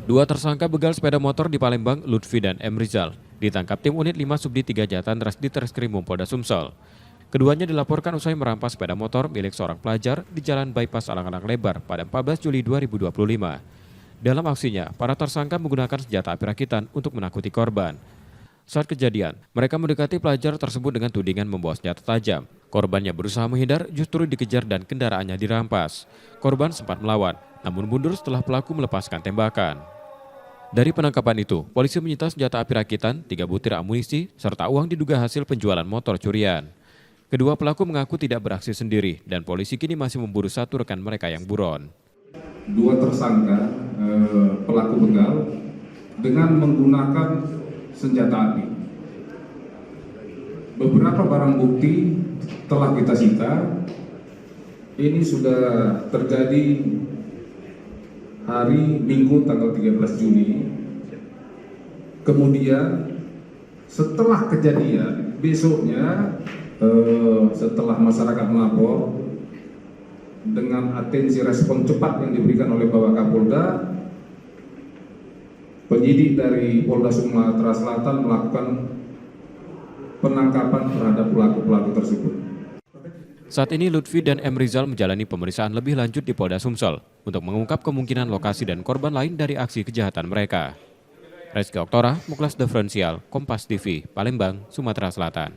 Dua tersangka begal sepeda motor di Palembang, Lutfi dan M. Rizal, ditangkap tim unit 5 Subdit 3 Jatan Ras di Treskrimum Polda Sumsel. Keduanya dilaporkan usai merampas sepeda motor milik seorang pelajar di Jalan Bypass Alang-Alang Lebar pada 14 Juli 2025. Dalam aksinya, para tersangka menggunakan senjata api rakitan untuk menakuti korban. Saat kejadian, mereka mendekati pelajar tersebut dengan tudingan membawa senjata tajam. Korbannya berusaha menghindar, justru dikejar dan kendaraannya dirampas. Korban sempat melawan, namun mundur setelah pelaku melepaskan tembakan. Dari penangkapan itu, polisi menyita senjata api rakitan, 3 butir amunisi, serta uang diduga hasil penjualan motor curian. Kedua pelaku mengaku tidak beraksi sendiri dan polisi kini masih memburu satu rekan mereka yang buron. Dua tersangka pelaku begal dengan menggunakan senjata api. Beberapa barang bukti telah kita sita. Ini sudah terjadi hari Minggu tanggal 13 Juni. Kemudian setelah kejadian, besoknya setelah masyarakat melapor, dengan atensi respon cepat yang diberikan oleh Bapak Kapolda, penyidik dari Polda Sumatera Selatan melakukan penangkapan terhadap pelaku-pelaku tersebut. Saat ini Lutfi dan M. Rizal menjalani pemeriksaan lebih lanjut di Polda Sumsel untuk mengungkap kemungkinan lokasi dan korban lain dari aksi kejahatan mereka. Reski Oktora, Muklas Diferensial, Kompas TV, Palembang, Sumatera Selatan.